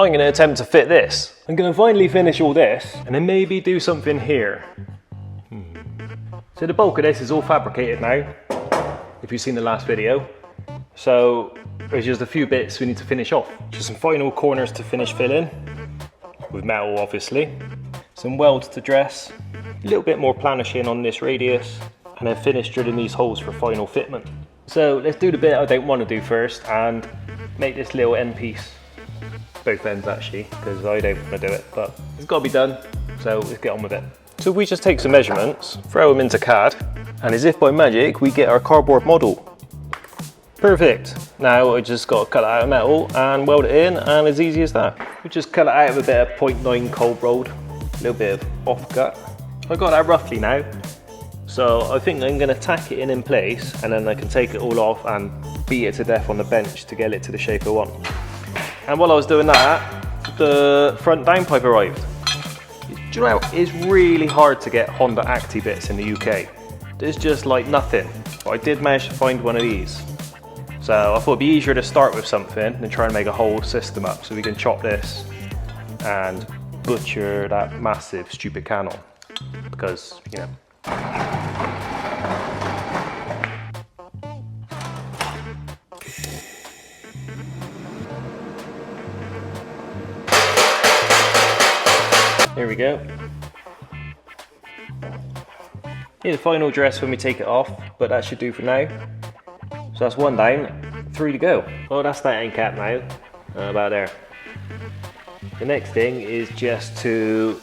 I'm going to attempt to fit this. I'm going to finally finish all this and then maybe do something here. So the bulk of this is all fabricated now, if you've seen the last video. So there's just a few bits we need to finish off. Just some final corners to finish filling, with metal obviously. Some welds to dress, a little bit more planishing on this radius, and then finish drilling these holes for final fitment. So let's do the bit I don't want to do first and make this little end piece. Both ends actually, because I don't want to do it, but it's got to be done, so let's get on with it. So if we just take some measurements, throw them into CAD, and as if by magic we get our cardboard model. Perfect. Now I just got to cut it out of metal and weld it in, and as easy as that. We just cut it out of a bit of 0.9 cold rolled, a little bit of offcut. I got that roughly now, so I think I'm going to tack it in place, and then I can take it all off and beat it to death on the bench to get it to the shape I want. And while I was doing that, the front downpipe arrived. Do you know, it's really hard to get Honda Acty bits in the UK. There's just like nothing, but I did manage to find one of these. So I thought it'd be easier to start with something than try and make a whole system up, so we can chop this and butcher that massive stupid cannon, because, you know. Here we go. Here's the final dress when we take it off, but that should do for now. So that's one down, 3 to go. Well, that's that end cap now, about there. The next thing is just to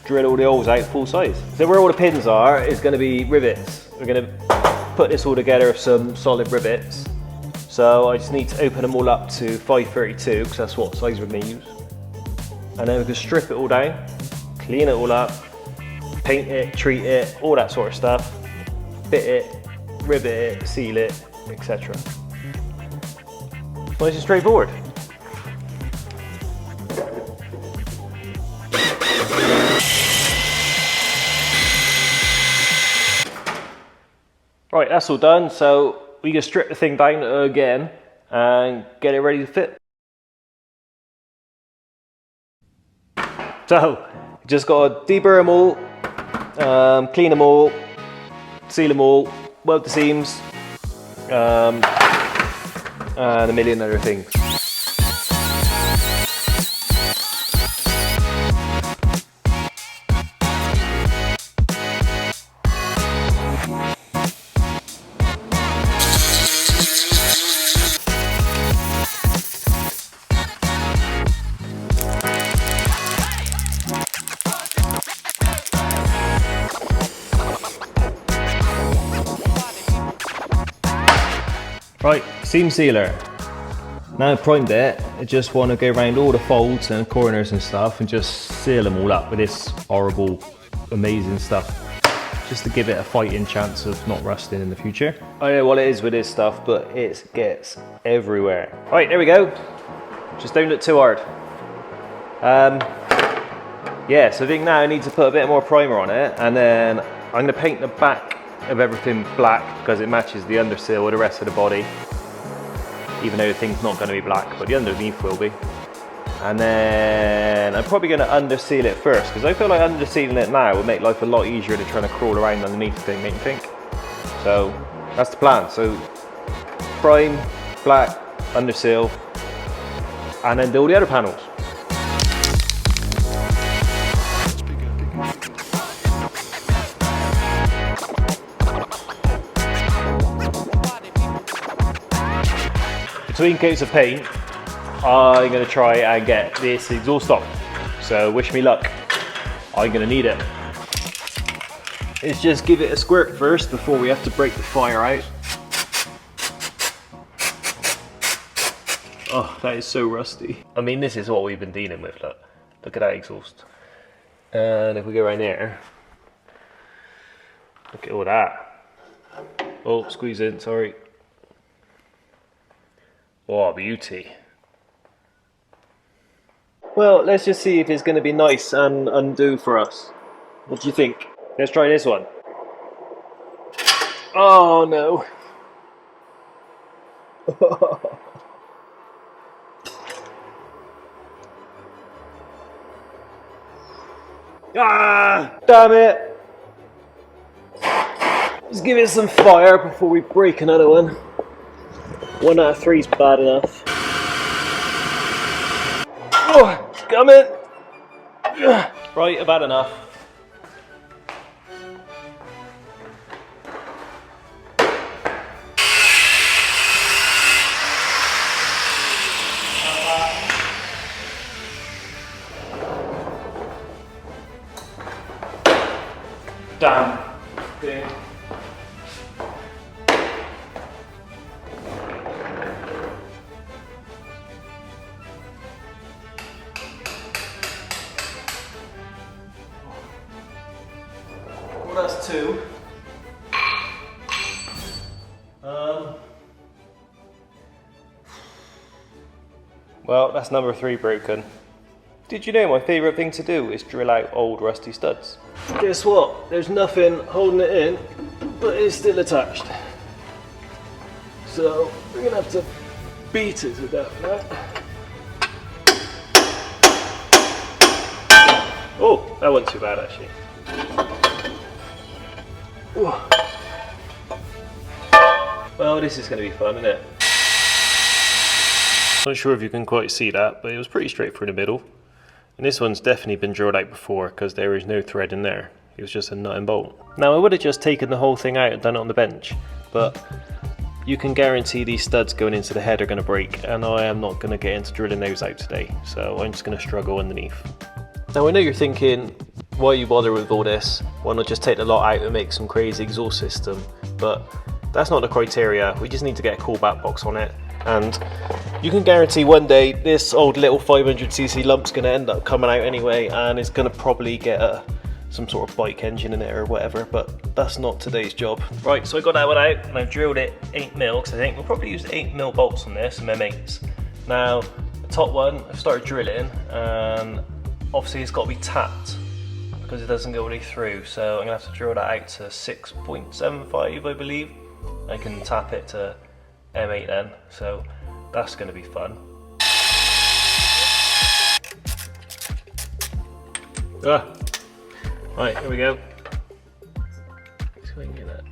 drill all the holes out full size. So where all the pins are is going to be rivets. We're going to put this all together with some solid rivets. So I just need to open them all up to 532, because that's what size we're going to use. And then we can strip it all down, clean it all up, paint it, treat it, all that sort of stuff, fit it, rivet it, seal it, etc. Nice and straightforward. Right, that's all done, so we can strip the thing down again and get it ready to fit. So, just got to deburr them all, clean them all, seal them all, weld the seams, and a million other things. Right, seam sealer. Now I've primed it, I just want to go around all the folds and corners and stuff and just seal them all up with this horrible, amazing stuff. Just to give it a fighting chance of not rusting in the future. I know what it is with this stuff, but it gets everywhere. Right, there we go. Just don't look too hard. Yeah, so I think now I need to put a bit more primer on it, and then I'm going to paint the back of everything black because it matches the undersill with the rest of the body, even though the thing's not going to be black, but the underneath will be. And then I'm probably going to underseal it first, because I feel like undersealing it now will make life a lot easier than trying to crawl around underneath the thing, don't you think? So that's the plan. So prime, black, underseal, and then do all the other panels. Between coats of paint, I'm going to try and get this exhaust off. So wish me luck. I'm going to need it. Let's just give it a squirt first before we have to break the fire out. Oh, that is so rusty. I mean, this is what we've been dealing with. Look at that exhaust. And if we go around there, look at all that. Oh, squeeze in, sorry. Oh, beauty. Well, let's just see if it's going to be nice and undo for us. What do you think? Let's try this one. Oh no. Ah, damn it! Let's give it some fire before we break another one. 1 out of 3 is bad enough. Oh, it's coming! Right, I've had enough. Damn. Okay. Well, that's 2. Well, that's number 3 broken. Did you know my favourite thing to do is drill out old rusty studs? Guess what? There's nothing holding it in, but it's still attached. So we're gonna have to beat it to death now. Oh, that wasn't too bad actually. Ooh. Well, this is going to be fun, isn't it? Not sure if you can quite see that, but it was pretty straight through the middle. And this one's definitely been drilled out before because there is no thread in there. It was just a nut and bolt. Now I would have just taken the whole thing out and done it on the bench, but you can guarantee these studs going into the head are going to break, and I am not going to get into drilling those out today, so I'm just going to struggle underneath. Now I know you're thinking, why you bother with all this? Why not just take the lot out and make some crazy exhaust system? But that's not the criteria. We just need to get a cool back box on it, and you can guarantee one day this old little 500cc lump's going to end up coming out anyway, and it's going to probably get some sort of bike engine in it or whatever, but that's not today's job. Right, so I got that one out and I've drilled it 8mm, because I think we'll probably use 8mm bolts on this and M8s. Now the top one I've started drilling, and obviously it's got to be tapped because it doesn't go all the way through, so I'm going to have to drill that out to 6.75 I believe. I can tap it to M8 then, so that's going to be fun. Right, here we go. Let's go and get that.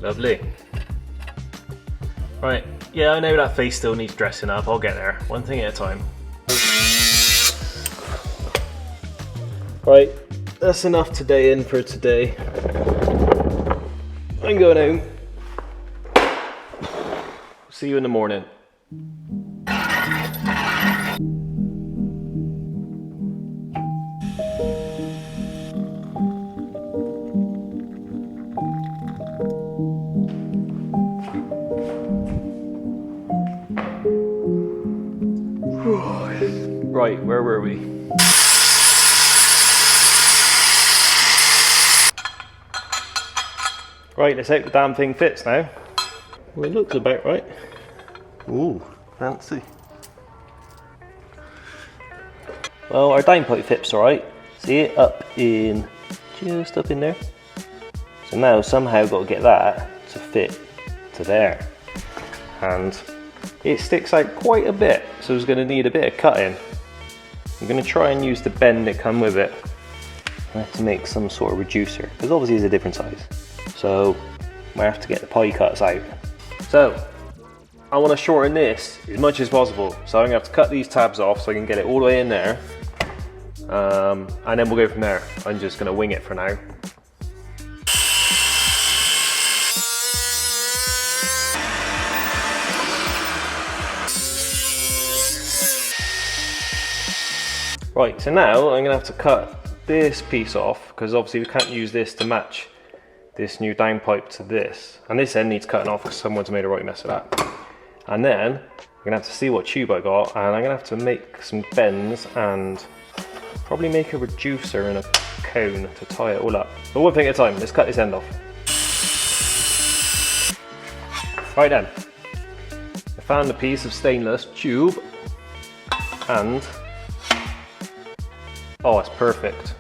Lovely. Right, yeah, I know that face still needs dressing up. I'll get there, one thing at a time. Right, that's enough today in for today. I'm going home. See you in the morning. Right, where were we? Right, let's hope the damn thing fits now. Well, it looks about right. Ooh, fancy. Well, our down pipe fits alright. See it up in, just up in there. So now somehow got to get that to fit to there. And it sticks out quite a bit, so it's going to need a bit of cutting. I'm going to try and use the bend that come with it. I have to make some sort of reducer, because obviously it's a different size. So I have to get the pie cuts out. So I want to shorten this as much as possible. So I'm going to have to cut these tabs off so I can get it all the way in there. And then we'll go from there. I'm just going to wing it for now. Right, so now I'm going to have to cut this piece off, because obviously we can't use this to match this new downpipe to this. And this end needs cutting off because someone's made a right mess of that. And then I'm going to have to see what tube I got, and I'm going to have to make some bends and probably make a reducer and a cone to tie it all up. But one thing at a time, let's cut this end off. Right then, I found a piece of stainless tube, and oh, it's perfect.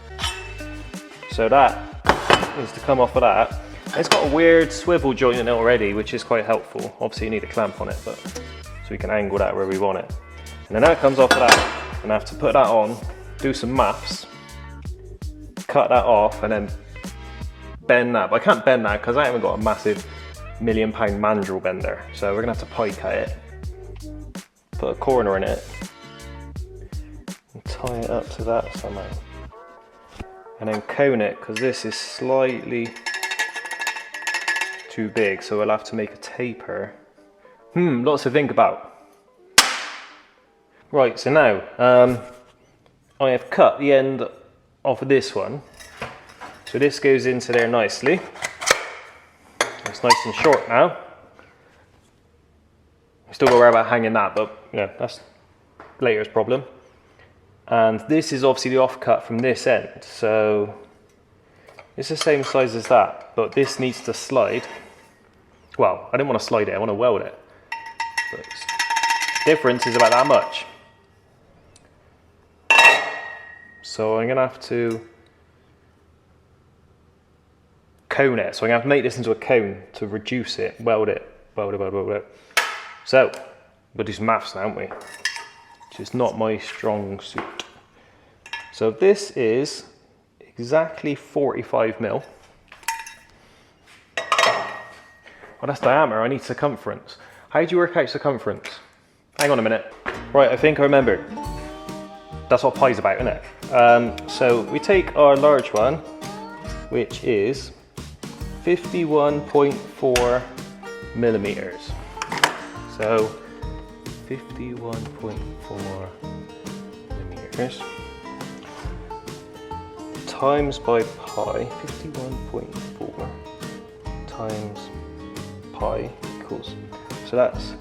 So that needs to come off of that. It's got a weird swivel joint in it already, which is quite helpful. Obviously you need a clamp on it, but so we can angle that where we want it. And then that comes off of that, and I have to put that on, do some maths, cut that off, and then bend that. But I can't bend that because I haven't got a massive £1 million mandrel bender. So we're gonna have to pie cut it, put a corner in it, and tie it up to that somehow. And then cone it, because this is slightly too big, so we'll have to make a taper. Lots to think about. Right, so now I have cut the end off of this one. So this goes into there nicely. It's nice and short now. I still got to worry about hanging that, but you know, that's later's problem. And this is obviously the offcut from this end, so it's the same size as that, but this needs to slide. Well, I didn't want to slide it, I want to weld it. But the difference is about that much. So I'm going to have to cone it. So I'm going to have to make this into a cone to reduce it, weld it, weld it. So, we'll do some maths now, aren't we? Which is not my strong suit. So this is exactly 45 mil. Well, that's diameter, I need circumference. How do you work out circumference? Hang on a minute. Right, I think I remember. That's what pi's about, isn't it? So we take our large one, which is 51.4 millimeters. So 51.4 millimeters times by pi, 51.4 times pi equals, so that's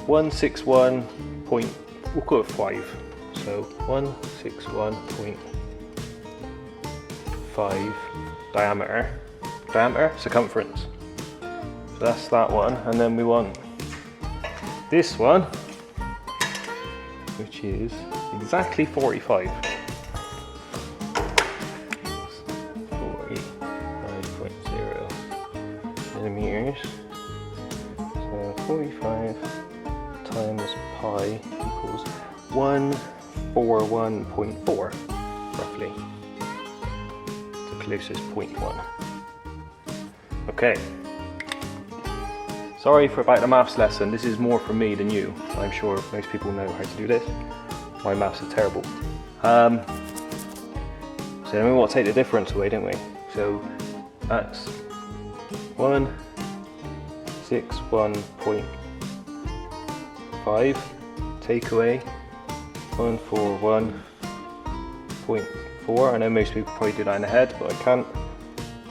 161. We'll call it 5. So 161.5 diameter, circumference. So that's that one, and then we want this one, which is exactly 45. 45.0 millimeters. So 45 times pi equals 141.4, roughly. The closest 0.1. Okay. Sorry about the maths lesson. This is more for me than you. I'm sure most people know how to do this. My maths are terrible. So then we want to take the difference away, don't we? So that's 161.5 take away 141.4. I know most people probably do that in the head, but I can't.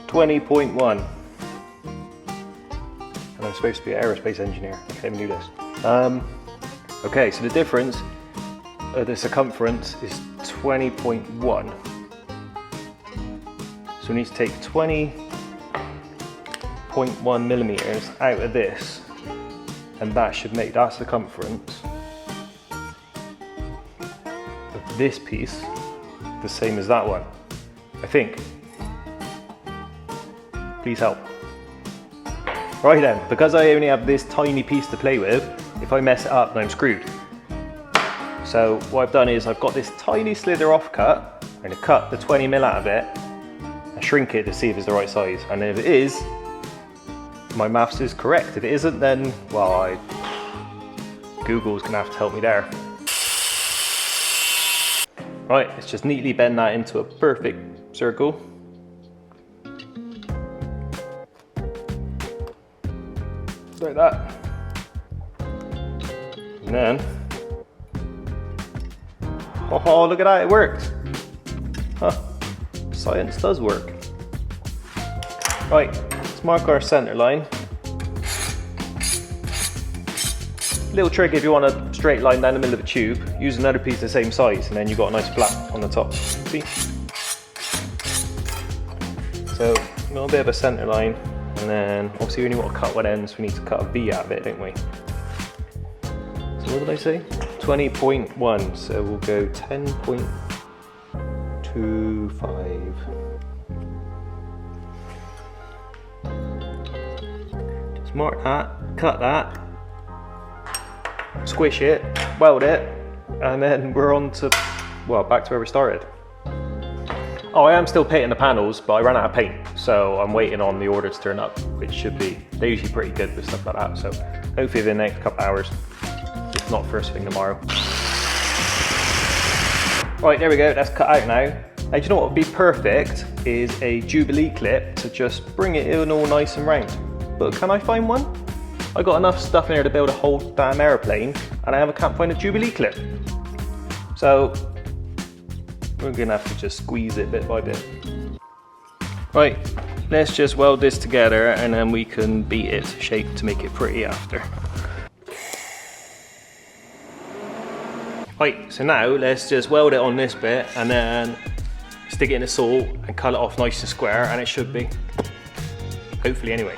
20.1. And I'm supposed to be an aerospace engineer. I can't even do this. Okay, so the difference, the circumference is 20.1. So we need to take 20.1 millimeters out of this, and that should make that circumference of this piece the same as that one, I think. Please help. Right then, because I only have this tiny piece to play with, if I mess it up, then I'm screwed. So what I've done is I've got this tiny slither offcut. I'm going to cut the 20 mil out of it and shrink it to see if it's the right size. And if it is, my maths is correct. If it isn't, then, well, Google's going to have to help me there. Right, let's just neatly bend that into a perfect circle. Like that. And then, oh, look at that, it worked. Huh, science does work. Right, let's mark our center line. Little trick if you want a straight line down the middle of a tube, use another piece the same size and then you've got a nice flap on the top. See? So, a little bit of a center line, and then obviously we only want to cut one end, so we need to cut a V out of it, don't we? So what did I say? 20.1, so we'll go 10.25. Just mark that, cut that. squish it, weld it, and then we're on to, well, back to where we started. Oh, I am still painting the panels, but I ran out of paint, so I'm waiting on the order to turn up, which should be, they're usually pretty good with stuff like that, so hopefully in the next couple of hours, if not first thing tomorrow. Right, there we go, that's cut out now. And you know what would be perfect is a Jubilee clip to just bring it in all nice and round. But can I find one? I got enough stuff in here to build a whole damn aeroplane, and I can't find a Jubilee clip. So we're gonna have to just squeeze it bit by bit. Right, let's just weld this together and then we can beat it to shape to make it pretty after. Right, so now let's just weld it on this bit and then stick it in the saw and cut it off nice and square, and it should be. Hopefully anyway.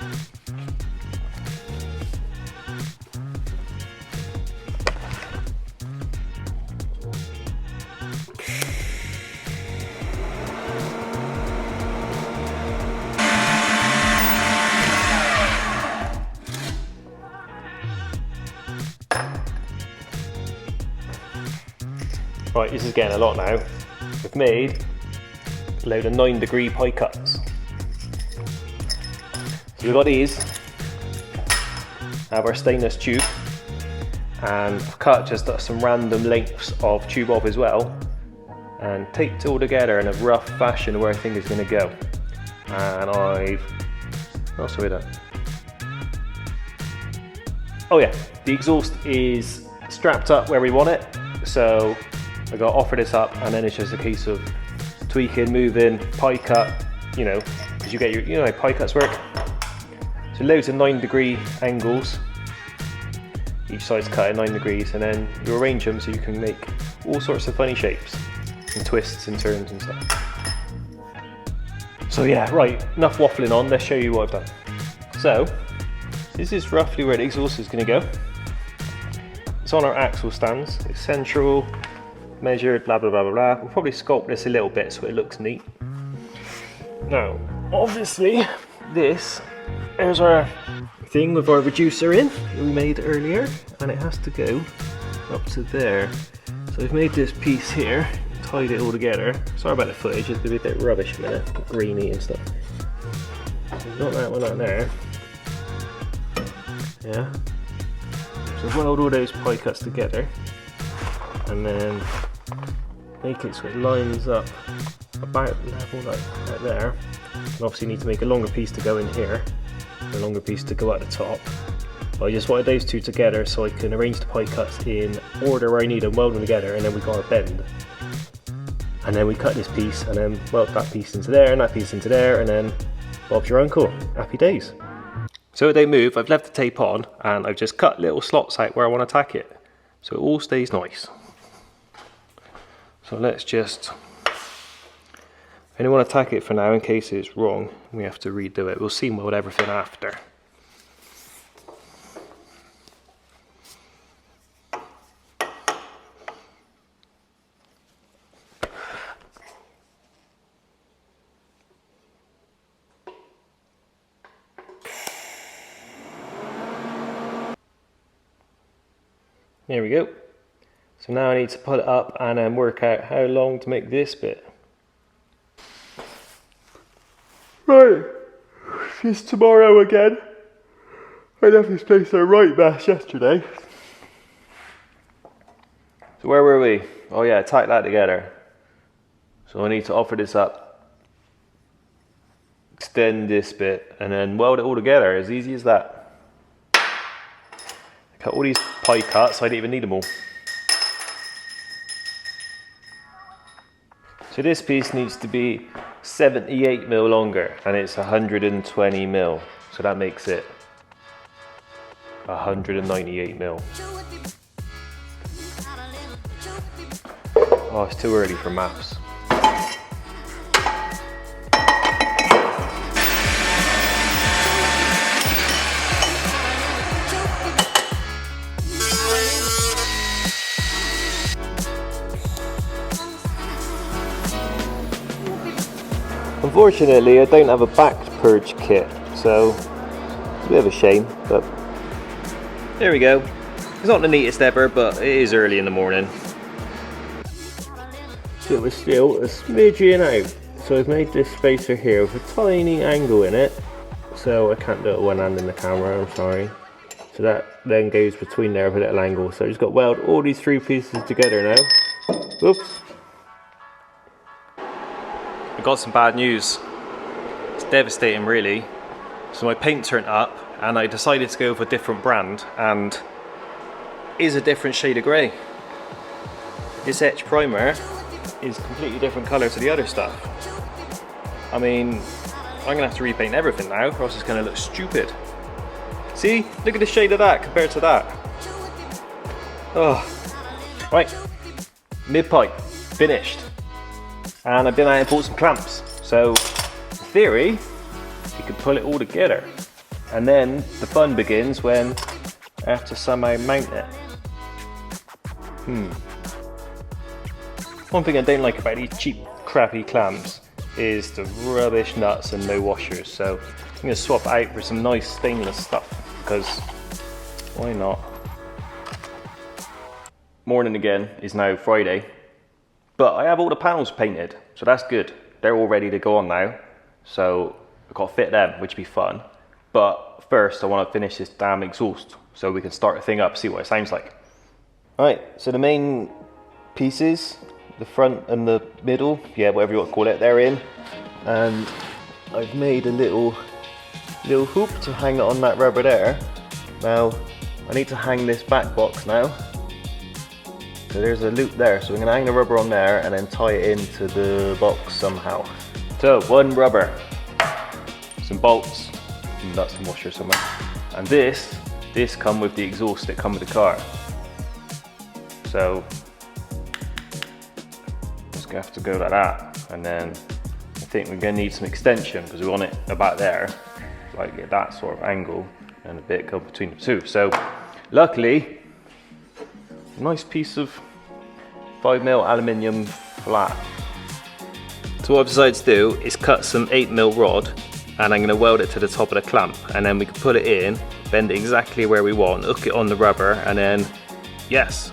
Right, this is getting a lot now. We've made a load of 9-degree pie cuts. So we've got these, have our stainless tube, and I've cut just some random lengths of tube off as well, and taped it all together in a rough fashion where I think it's going to go. And what else have we done? Oh yeah, the exhaust is strapped up where we want it, so I got to offer this up, and then it's just a case of tweaking, moving, pie cut, you know, because you get your, you know how pie cuts work. So loads of 9-degree angles, each side's cut at 9 degrees, and then you arrange them so you can make all sorts of funny shapes and twists and turns and stuff. So yeah, right, enough waffling on, let's show you what I've done. So this is roughly where the exhaust is going to go. It's on our axle stands, it's central, measured, blah blah blah blah blah. We'll probably sculpt this a little bit so it looks neat. Now, obviously, this is our thing with our reducer in that we made earlier, and it has to go up to there. So we've made this piece here, tied it all together. Sorry about the footage, it's gonna be a bit rubbish a minute, greeny and stuff. So not that one out there. Yeah. So weld all those pie cuts together, and then make it so it lines up about level like there. And obviously need to make a longer piece to go in here, a longer piece to go at the top. But I just wanted those two together so I can arrange the pie cuts in order where I need them, weld them together, and then we got our bend. And then we cut this piece and then weld that piece into there and that piece into there, and then Bob's your uncle. Happy days. So they move, I've left the tape on, and I've just cut little slots out where I want to tack it, so it all stays nice. So let's just, I only want to tack it for now in case it's wrong, we have to redo it. We'll seam weld everything after. There we go. So now I need to put it up and then work out how long to make this bit. Right, it's tomorrow again. I left this place a right mess yesterday. So where were we? Oh yeah, tight that together. So I need to offer this up, extend this bit, and then weld it all together, as easy as that. Cut all these pie cuts, I didn't even need them all. So this piece needs to be 78mm longer, and it's 120mm, so that makes it 198mm. Oh, it's too early for maths. Unfortunately, I don't have a back purge kit, so it's a bit of a shame, but there we go. It's not the neatest ever, but it is early in the morning. So it was still a smidgen out. So I've made this spacer here with a tiny angle in it. So I can't do it with one hand in the camera, I'm sorry. So that then goes between there with a little angle. So I just got to weld all these three pieces together now. Oops. I got some bad news. It's devastating really. So my paint turned up and I decided to go with a different brand, and is a different shade of grey. This etch primer is a completely different colour to the other stuff. I mean, I'm gonna have to repaint everything now, or else it's gonna look stupid. See, look at the shade of that compared to that. Oh, right, mid-pipe, finished. And I've been out and bought some clamps. So, in theory, you could pull it all together. And then the fun begins when I have to somehow mount it. One thing I don't like about these cheap, crappy clamps is the rubbish nuts and no washers. So I'm going to swap out for some nice stainless stuff, because why not? Morning again, is now Friday, but I have all the panels painted, so that's good. They're all ready to go on now, so I've got to fit them, which will be fun. But first I want to finish this damn exhaust so we can start the thing up, see what it sounds like. Alright, so the main pieces, the front and the middle, yeah, whatever you want to call it, they're in. And I've made a little hoop to hang it on that rubber there. Now, I need to hang this back box now. So there's a loop there, so we're going to hang the rubber on there and then tie it into the box somehow. So, one rubber, some bolts, some nuts and washer somewhere. And this come with the exhaust that come with the car. So, just gonna have to go like that, and then I think we're gonna need some extension because we want it about there, like at that sort of angle, and a bit go between the two. So, luckily, a nice piece of 5mm aluminium flat. So what I've decided to do is cut some 8mm rod, and I'm gonna weld it to the top of the clamp, and then we can put it in, bend it exactly where we want, hook it on the rubber, and then yes.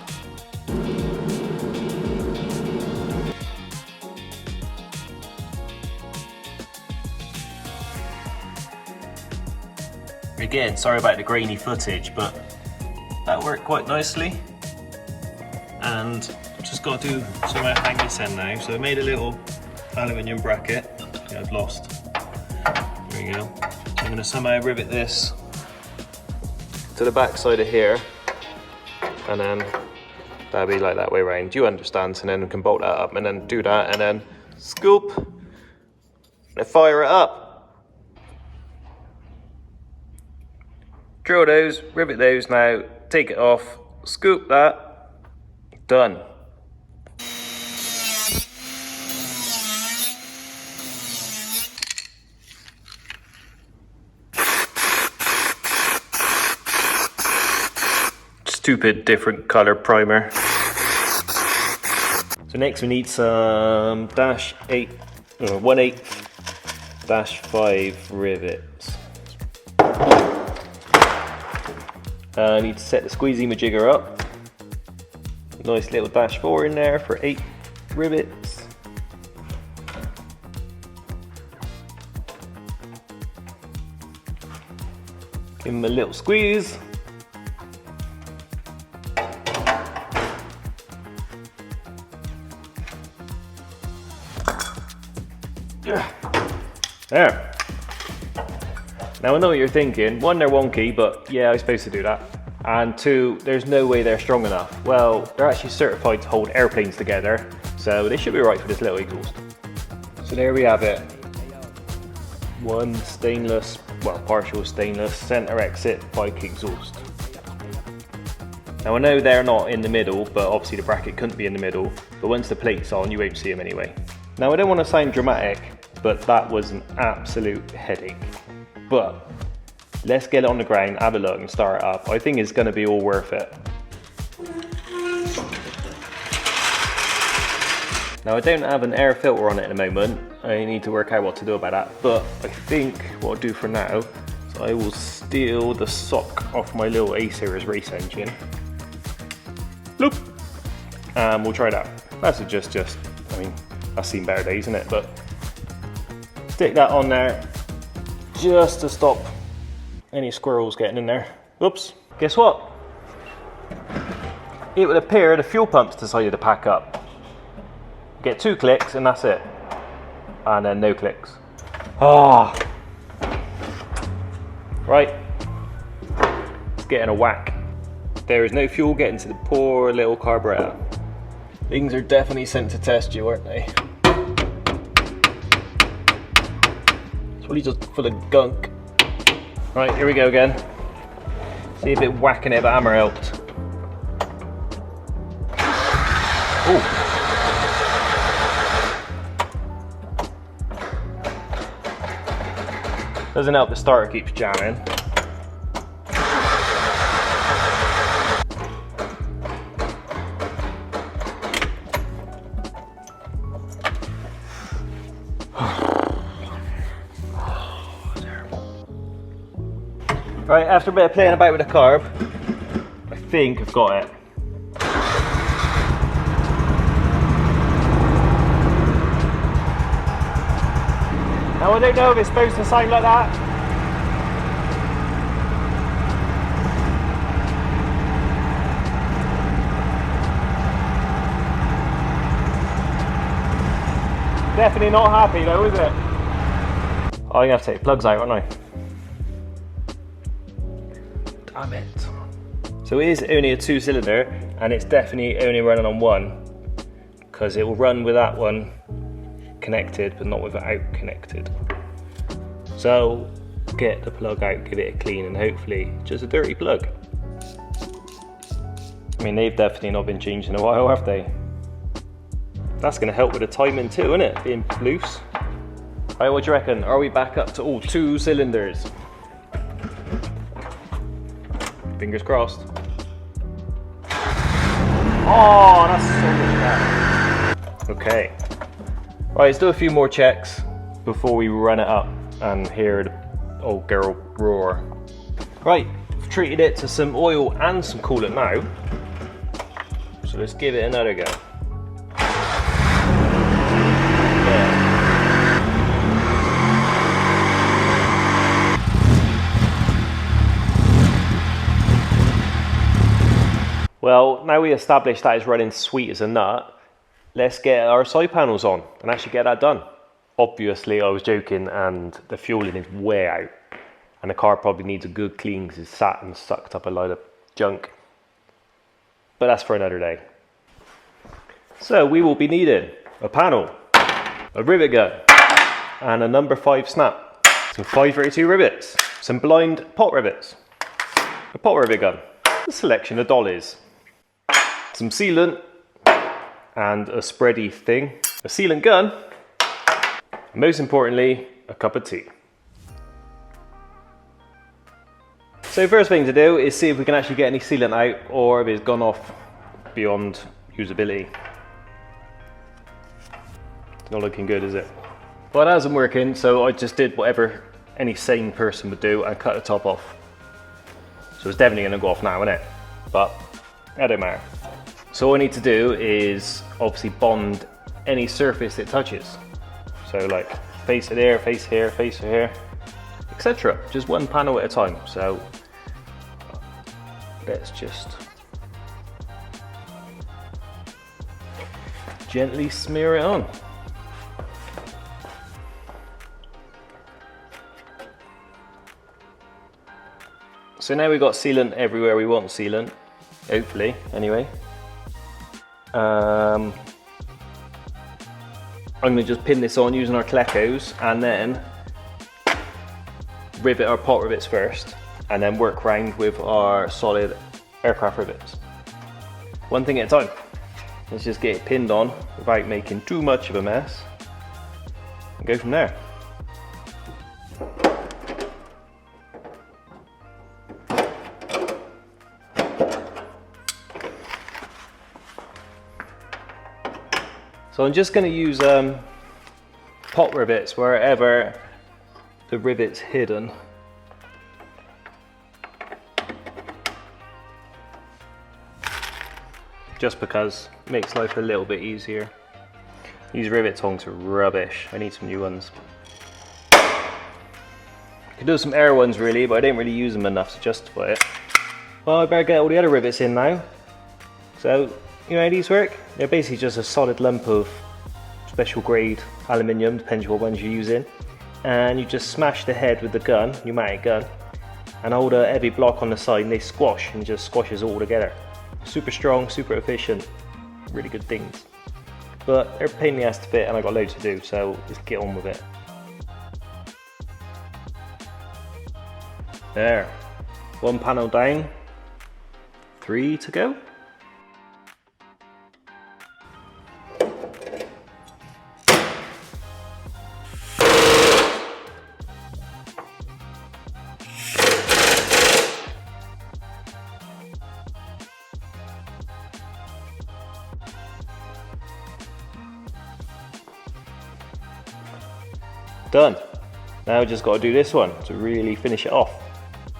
Again, sorry about the grainy footage, but that worked quite nicely. And just got to do somewhere to hang this in now. So I made a little aluminium bracket. Yeah, I've lost. There we go. So I'm going to somehow rivet this to the back side of here, and then that'll be like that way around. You understand? And then we can bolt that up, and then do that, and then scoop and fire it up. Drill those, rivet those now, take it off, scoop that, done. Stupid different color primer. So next we need some 1/8-5 rivets. I need to set the squeezy majigger up. Nice little -4 in there for 8 rivets. Give them a little squeeze. There. Now I know what you're thinking. One, they're wonky, but yeah, I was supposed to do that. And two, there's no way they're strong enough. Well, they're actually certified to hold airplanes together, so they should be right for this little exhaust. So there we have it. One stainless, well, partial stainless center exit bike exhaust. Now I know they're not in the middle, but obviously the bracket couldn't be in the middle, but once the plate's on, you won't see them anyway. Now I don't want to sound dramatic, but that was an absolute headache. But let's get it on the ground, have a look and start it up. I think it's going to be all worth it. Now I don't have an air filter on it at the moment. I need to work out what to do about that. But I think what I'll do for now is I will steal the sock off my little A-Series race engine. Bloop. And we'll try that. That's just, I mean, I've seen better days, isn't it? But stick that on there just to stop any squirrels getting in there. Oops. Guess what? It would appear the fuel pump's decided to pack up. Get 2 clicks and that's it. And then no clicks. Ah. Right. It's getting a whack. There is no fuel getting to the poor little carburetor. Things are definitely sent to test you, aren't they? It's really just full of gunk. Right, here we go again. See if it whacking it, but hammer helped. Ooh. Doesn't help the starter keeps jamming. Right, after a bit of playing about with the carb, I think I've got it. Now I don't know if it's supposed to sound like that. Definitely not happy though, is it? Oh, I'm gonna have to take the plugs out, aren't I? Damn it. So it is only a 2-cylinder and it's definitely only running on one because it will run with that one connected but not without connected. So get the plug out, give it a clean, and hopefully just a dirty plug. I mean, they've definitely not been changed in a while, have they? That's going to help with the timing too, isn't it? Being loose. Right, what do you reckon? Are we back up to all 2 cylinders? Fingers crossed. Oh, that's so good. Okay. Right, let's do a few more checks before we run it up and hear the old girl roar. Right, I've treated it to some oil and some coolant now. So let's give it another go. Yeah. Well, now we established that it's running sweet as a nut, let's get our side panels on and actually get that done. Obviously, I was joking and the fueling is way out and the car probably needs a good clean because it's sat and sucked up a load of junk. But that's for another day. So we will be needing a panel, a rivet gun, and a number 5 snap, some 532 rivets, some blind pot rivets, a pot rivet gun, a selection of dollies, some sealant, and a spready thing, a sealant gun, and most importantly, a cup of tea. So first thing to do is see if we can actually get any sealant out or if it's gone off beyond usability. It's not looking good, is it? Well, it hasn't working, so I just did whatever any sane person would do and cut the top off. So it's definitely going to go off now, isn't it? But that don't matter. So all I need to do is obviously bond any surface it touches. So like face it here, face here, face here, etc. Just one panel at a time. So let's just gently smear it on. So now we've got sealant everywhere we want sealant, hopefully, anyway. I'm going to just pin this on using our Clecos and then rivet our pot rivets first and then work round with our solid aircraft rivets. One thing at a time. Let's just get it pinned on without making too much of a mess and go from there. So I'm just going to use pot rivets wherever the rivet's hidden. just because it makes life a little bit easier. These rivet tongs are rubbish. I need some new ones. I could do some air ones really, but I didn't really use them enough to justify it. Well, I better get all the other rivets in now. So, you know how these work? They're basically just a solid lump of special grade aluminium, depends what ones you're using. And you just smash the head with the gun, pneumatic gun, and hold a heavy block on the side and they squash, and it just squashes it all together. Super strong, super efficient, really good things. But they're a pain in the ass to fit and I've got loads to do, so let's get on with it. There, one panel down, 3 to go. Done. Now I just got to do this one to really finish it off.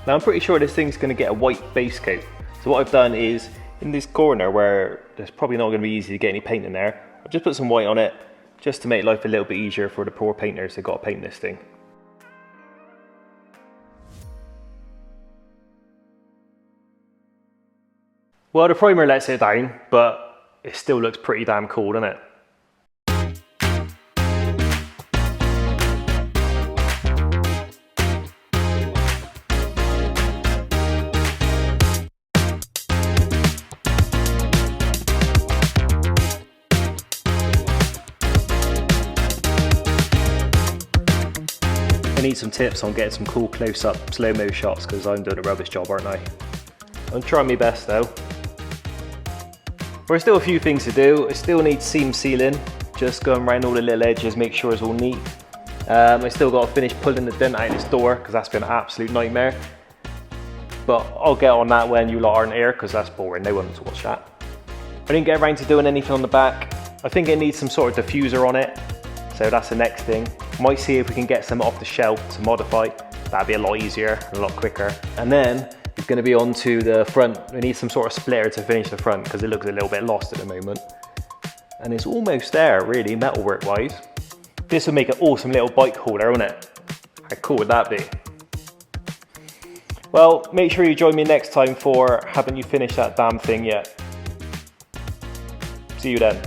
Now I'm pretty sure this thing's going to get a white base coat. So what I've done is, in this corner where there's probably not going to be easy to get any paint in there, I've just put some white on it just to make life a little bit easier for the poor painters that got to paint this thing. Well, the primer lets it down, but it still looks pretty damn cool, doesn't it? I need some tips on getting some cool close-up slow-mo shots because I'm doing a rubbish job, aren't I? I'm trying my best though. There's still a few things to do. I still need seam sealing, just going around all the little edges, make sure it's all neat. I still got to finish pulling the dent out of this door because that's been an absolute nightmare. But I'll get on that when you lot aren't here because that's boring, no one wants to watch that. I didn't get around to doing anything on the back. I think it needs some sort of diffuser on it, so that's the next thing. Might see if we can get some off the shelf to modify. That'd be a lot easier and a lot quicker. And then it's going to be onto the front. We need some sort of splitter to finish the front because it looks a little bit lost at the moment. And it's almost there really, metalwork wise. This would make an awesome little bike holder, wouldn't it? How cool would that be? Well, make sure you join me next time for Haven't You Finished That Damn Thing Yet. See you then.